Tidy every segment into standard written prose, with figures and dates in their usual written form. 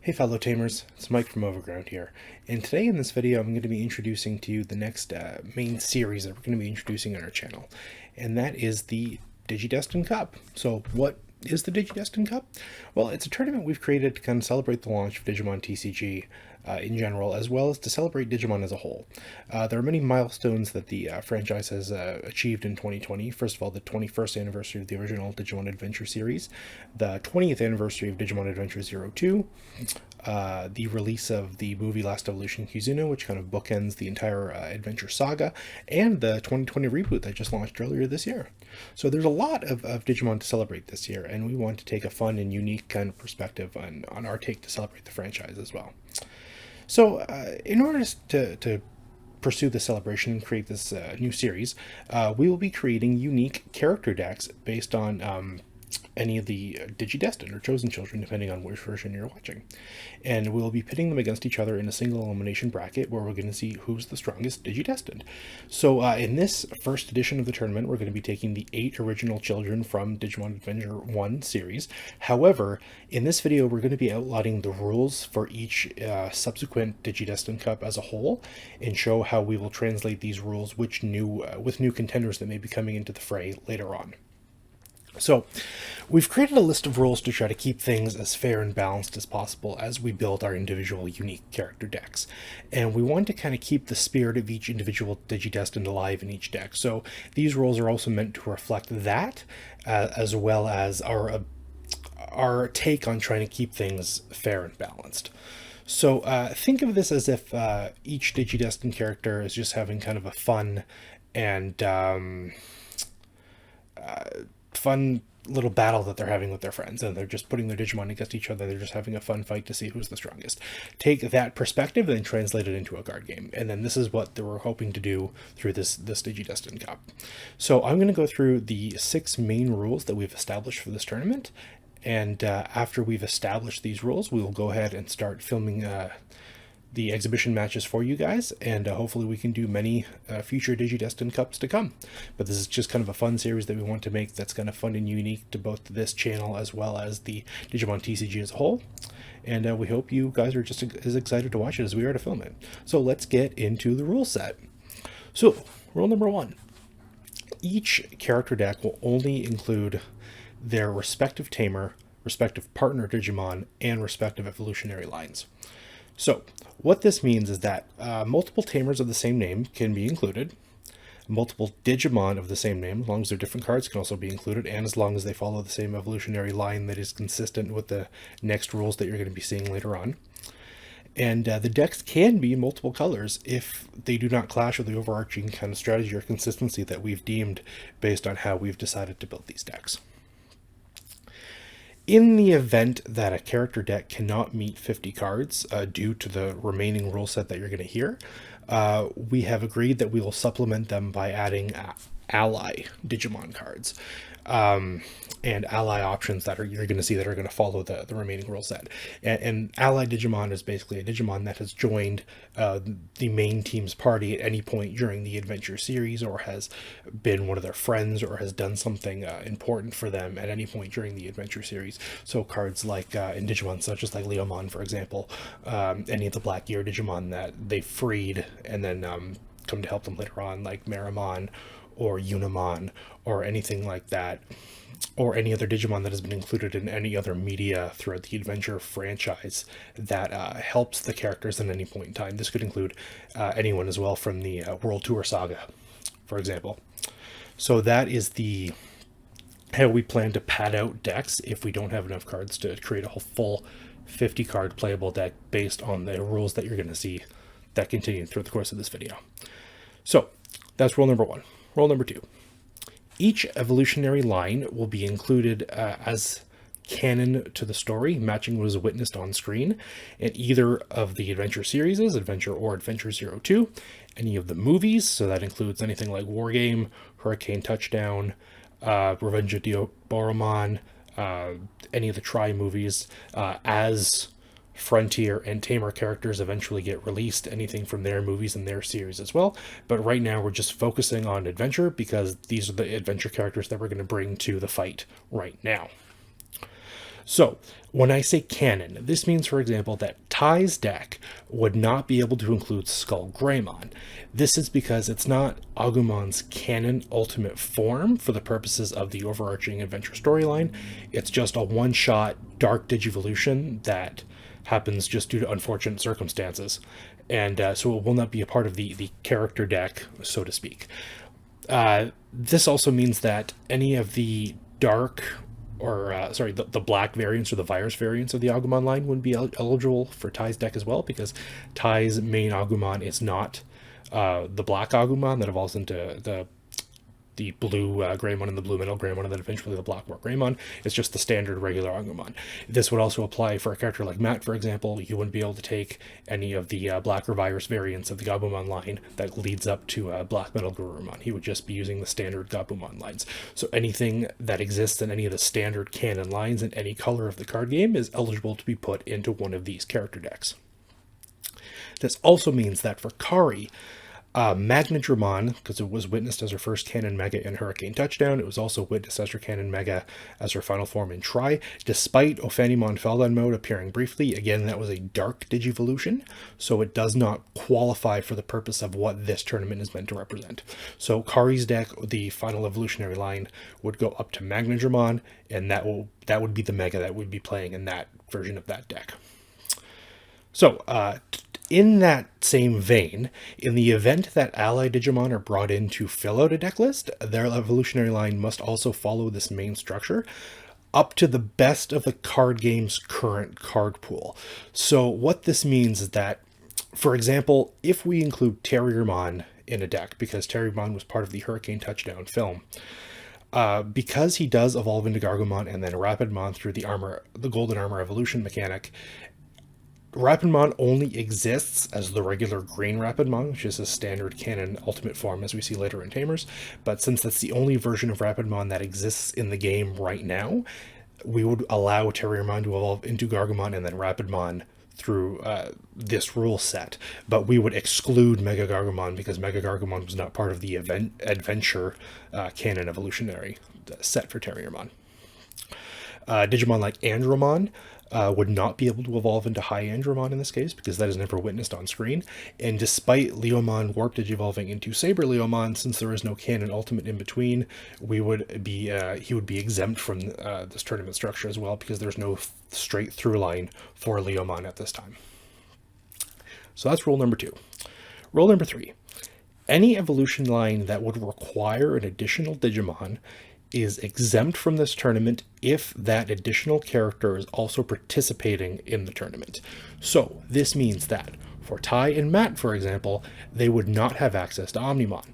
Hey fellow tamers, it's Mike from OverGround here, and today in this video I'm going to be introducing to you the next main series that we're going to be introducing on our channel, and that is the Digi-Destined Cup. So what is the Digi-Destined Cup? Well, it's a tournament we've created to kind of celebrate the launch of Digimon TCG in general, as well as to celebrate Digimon as a whole. There are many milestones that the franchise has achieved in 2020. First of all, the 21st anniversary of the original Digimon Adventure series, the 20th anniversary of Digimon Adventure 02, the release of the movie Last Evolution Kizuno, which kind of bookends the entire adventure saga, and the 2020 reboot that just launched earlier this year. So there's a lot of Digimon to celebrate this year, and we want to take a fun and unique kind of perspective on our take to celebrate the franchise as well. So in order to pursue the celebration and create this new series, we will be creating unique character decks based on any of the Digi-Destined or Chosen Children, depending on which version you're watching. And we'll be pitting them against each other in a single elimination bracket where we're going to see who's the strongest Digi-Destined. So in this first edition of the tournament, we're going to be taking the 8 original children from Digimon Adventure 1 series. However, in this video, we're going to be outlining the rules for each subsequent Digi-Destined Cup as a whole, and show how we will translate these rules with new contenders that may be coming into the fray later on. So we've created a list of rules to try to keep things as fair and balanced as possible as we build our individual unique character decks. And we want to kind of keep the spirit of each individual Digi-Destined alive in each deck. So these rules are also meant to reflect that, as well as our take on trying to keep things fair and balanced. So think of this as if each Digi-Destined character is just having kind of a fun little battle that they're having with their friends, and they're just putting their Digimon against each other. They're just having a fun fight to see who's the strongest. Take that perspective and translate it into a card game, and then this is what we're hoping to do through this Digi-Destined Cup. So I'm going to go through the 6 main rules that we've established for this tournament, and after we've established these rules, we will go ahead and start filming the exhibition matches for you guys, and hopefully we can do many future Digi-Destined Cups to come. But this is just kind of a fun series that we want to make that's kind of fun and unique to both this channel as well as the Digimon TCG as a whole. And we hope you guys are just as excited to watch it as we are to film it. So let's get into the rule set. So rule number 1. Each character deck will only include their respective tamer, respective partner Digimon, and respective evolutionary lines. So what this means is that multiple tamers of the same name can be included. Multiple Digimon of the same name, as long as they're different cards, can also be included, and as long as they follow the same evolutionary line that is consistent with the next rules that you're going to be seeing later on. And the decks can be multiple colors if they do not clash with the overarching kind of strategy or consistency that we've deemed based on how we've decided to build these decks. In the event that a character deck cannot meet 50 cards due to the remaining rule set that you're going to hear, we have agreed that we will supplement them by adding ally Digimon cards and ally options that you're going to see that are going to follow the remaining rule set. And ally Digimon is basically a Digimon that has joined the main team's party at any point during the adventure series, or has been one of their friends, or has done something important for them at any point during the adventure series. So cards like in Digimon, such as like Leomon, for example, any of the Black Gear Digimon that they freed and then come to help them later on, like Meramon or Unimon or anything like that, or any other Digimon that has been included in any other media throughout the adventure franchise that helps the characters at any point in time. This could include anyone as well from the World Tour Saga, for example. So that is how we plan to pad out decks if we don't have enough cards to create a whole full 50 card playable deck based on the rules that you're going to see that continue throughout the course of this video. So that's rule number 1. Rule number 2. Each evolutionary line will be included as canon to the story, matching what is witnessed on screen in either of the adventure series, Adventure or Adventure 02, any of the movies, so that includes anything like Wargame, Hurricane Touchdown, Revenge of Boromon, any of the Tri movies, as Frontier and Tamer characters eventually get released, anything from their movies and their series as well. But right now we're just focusing on Adventure because these are the Adventure characters that we're going to bring to the fight right now. So when I say canon, this means, for example, that Ty's deck would not be able to include Skull Greymon. This is because it's not Agumon's canon ultimate form for the purposes of the overarching adventure storyline. It's just a one-shot dark Digivolution that happens just due to unfortunate circumstances. And so it will not be a part of the character deck, so to speak. This also means that any of the dark, or the black variants or the virus variants of the Agumon line wouldn't be eligible for Ty's deck as well, because Ty's main Agumon is not the black Agumon that evolves into the blue Greymon and the blue metal Greymon and then eventually the black War Greymon. It's just the standard regular Agumon. This would also apply for a character like Matt, for example. You wouldn't be able to take any of the black or virus variants of the Gabumon line that leads up to black metal Garurumon. He would just be using the standard Gabumon lines. So anything that exists in any of the standard canon lines in any color of the card game is eligible to be put into one of these character decks. This also means that for Kari, Magnadramon, because it was witnessed as her first canon mega in Hurricane Touchdown, it was also witnessed as her canon mega as her final form in Tri, despite Ophanimon Feldon mode appearing briefly. Again, that was a dark Digivolution, so it does not qualify for the purpose of what this tournament is meant to represent. So Kari's deck, the final evolutionary line, would go up to Magnadramon, and that would be the mega that would be playing in that version of that deck. So, in that same vein, in the event that ally Digimon are brought in to fill out a deck list, their evolutionary line must also follow this main structure up to the best of the card game's current card pool. So what this means is that, for example, if we include Terriermon in a deck, because Terriermon was part of the Hurricane Touchdown film, because he does evolve into Gargomon and then Rapidmon through the Golden Armor evolution mechanic, Rapidmon only exists as the regular green Rapidmon, which is a standard canon ultimate form as we see later in Tamers, but since that's the only version of Rapidmon that exists in the game right now, we would allow Terriermon to evolve into Gargomon and then Rapidmon through this rule set, but we would exclude Mega Gargomon because Mega Gargomon was not part of the adventure canon evolutionary set for Terriermon. Digimon like Andromon would not be able to evolve into High Andromon in this case, because that is never witnessed on screen. And despite Leomon Warp Digivolving into Saber Leomon, since there is no canon ultimate in between, he would be exempt from this tournament structure as well, because there's no straight through line for Leomon at this time. So that's rule number 2. Rule number 3. Any evolution line that would require an additional Digimon is exempt from this tournament if that additional character is also participating in the tournament. So this means that for Ty and Matt, for example, they would not have access to Omnimon.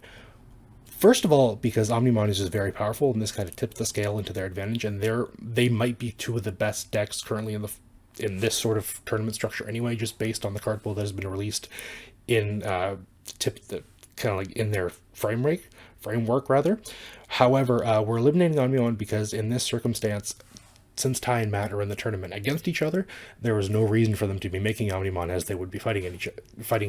First of all, because Omnimon is just very powerful, and this kind of tips the scale into their advantage, and they might be two of the best decks currently in this sort of tournament structure anyway, just based on the card pool that has been released in in their framework rather. However, we're eliminating Omnimon because in this circumstance, since Ty and Matt are in the tournament against each other, there was no reason for them to be making Omnimon, as they would be fighting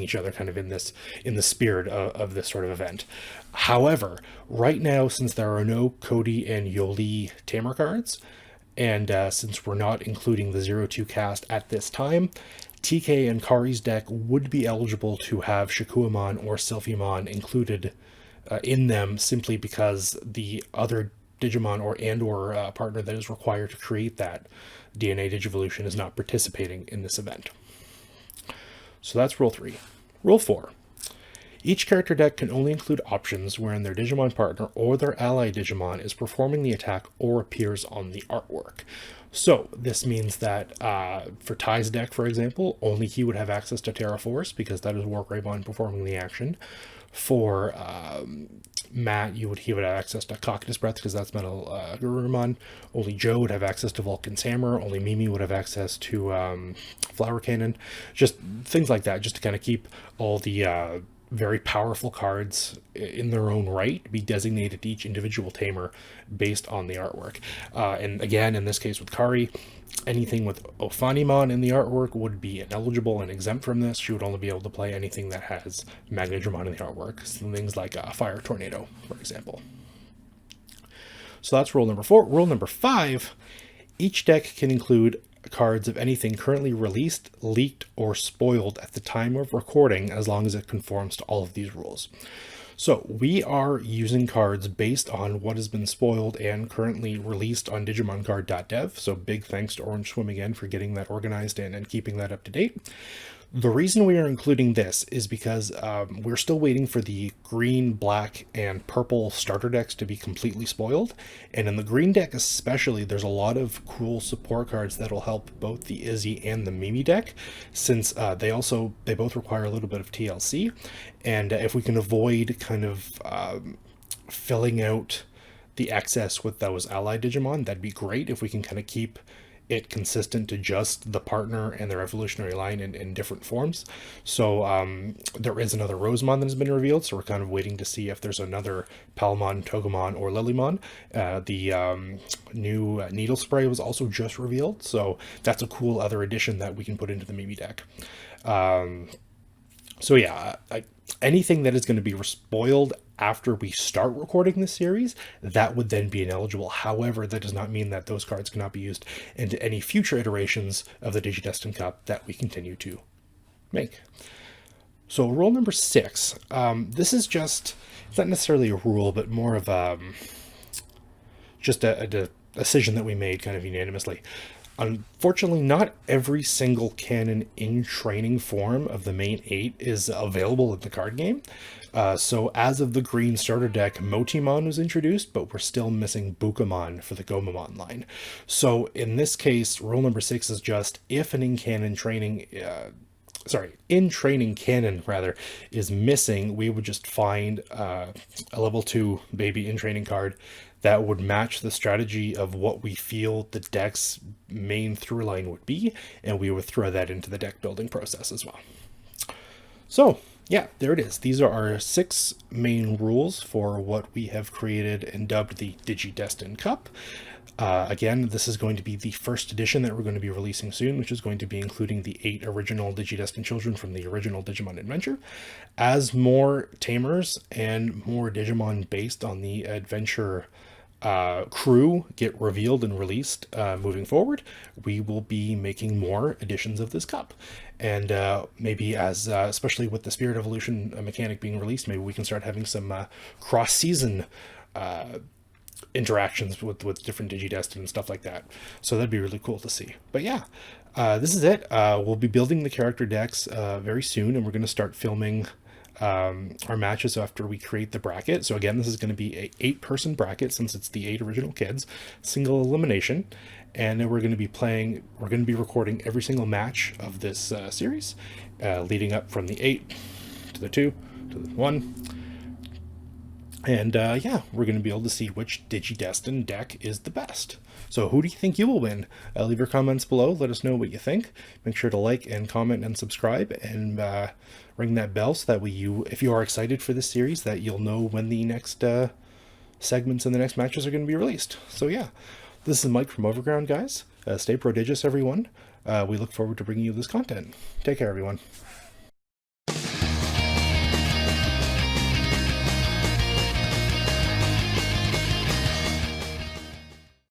each other kind of in the spirit of this sort of event. However, right now, since there are no Cody and Yoli Tamer cards, and since we're not including the 0-2 cast at this time, TK and Kari's deck would be eligible to have Shakuamon or Sylphimon included in them, simply because the other Digimon or partner that is required to create that DNA Digivolution is not participating in this event. So that's rule 3. Rule 4. Each character deck can only include options wherein their Digimon partner or their ally Digimon is performing the attack or appears on the artwork. So this means that for Ty's deck, for example, only he would have access to Terra Force, because that is War Greymon performing the action. For Matt, he would have access to Cockness Breath, because that's Metal Garurumon. Only Joe would have access to Vulcan's Hammer. Only Mimi would have access to Flower Cannon. Just things like that, just to kind of keep all the very powerful cards in their own right be designated to each individual tamer based on the artwork. And again, in this case with Kari, anything with Ophanimon in the artwork would be ineligible and exempt from this. She would only be able to play anything that has Magnadramon in the artwork, some things like Fire Tornado, for example. So that's rule number 4. Rule number 5. Each deck can include cards of anything currently released, leaked, or spoiled at the time of recording, as long as it conforms to all of these rules. So we are using cards based on what has been spoiled and currently released on DigimonCard.dev. So big thanks to Orange Swim again for getting that organized and keeping that up to date. The reason we are including this is because we're still waiting for the green, black, and purple starter decks to be completely spoiled. And in the green deck especially, there's a lot of cool support cards that will help both the Izzy and the Mimi deck, since they both require a little bit of TLC. And if we can avoid kind of filling out the excess with those allied Digimon, that'd be great. If we can kind of keep it consistent to just the partner and their evolutionary line in different forms. So there is another Rosemon that has been revealed, so we're kind of waiting to see if there's another Palmon, Togemon, or Lilymon. The new Needle Spray was also just revealed, so that's a cool other addition that we can put into the Mimi deck. So yeah, anything that is going to be spoiled after we start recording this series, that would then be ineligible. However, that does not mean that those cards cannot be used into any future iterations of the Digi-Destined Cup that we continue to make. So rule number 6, this is just, it's not necessarily a rule, but more of just a decision that we made kind of unanimously. Unfortunately, not every single canon in training form of the main 8 is available in the card game. So as of the green starter deck, Motimon was introduced, but we're still missing Bukamon for the Gomamon line. So in this case, rule number 6 is just if an in-training canon is missing, we would just find a level 2 baby in-training card that would match the strategy of what we feel the deck's main through line would be, and we would throw that into the deck building process as well. So yeah, there it is. These are our 6 main rules for what we have created and dubbed the Digi-Destined Cup. Again, this is going to be the first edition that we're going to be releasing soon, which is going to be including the 8 original Digi-Destined children from the original Digimon adventure. As more tamers and more Digimon based on the adventure crew get revealed and released moving forward, we will be making more editions of this cup. And maybe as especially with the Spirit Evolution mechanic being released, maybe we can start having some cross-season interactions with different Digi-Destined and stuff like that. So that'd be really cool to see. But yeah, this is it. We'll be building the character decks very soon, and we're going to start filming our matches after we create the bracket. So again, this is going to be a 8-person bracket, since it's the 8 original kids, single elimination. And then we're going to be recording every single match of this series, leading up from the 8 to the 2 to the 1. And yeah, we're going to be able to see which Digi-Destined deck is the best. So who do you think you will win? Leave your comments below. Let us know what you think. Make sure to like and comment and subscribe, and ring that bell so that if you are excited for this series, that you'll know when the next segments and the next matches are going to be released. So yeah, this is Mike from OverGround, guys. Stay prodigious, everyone. We look forward to bringing you this content. Take care, everyone.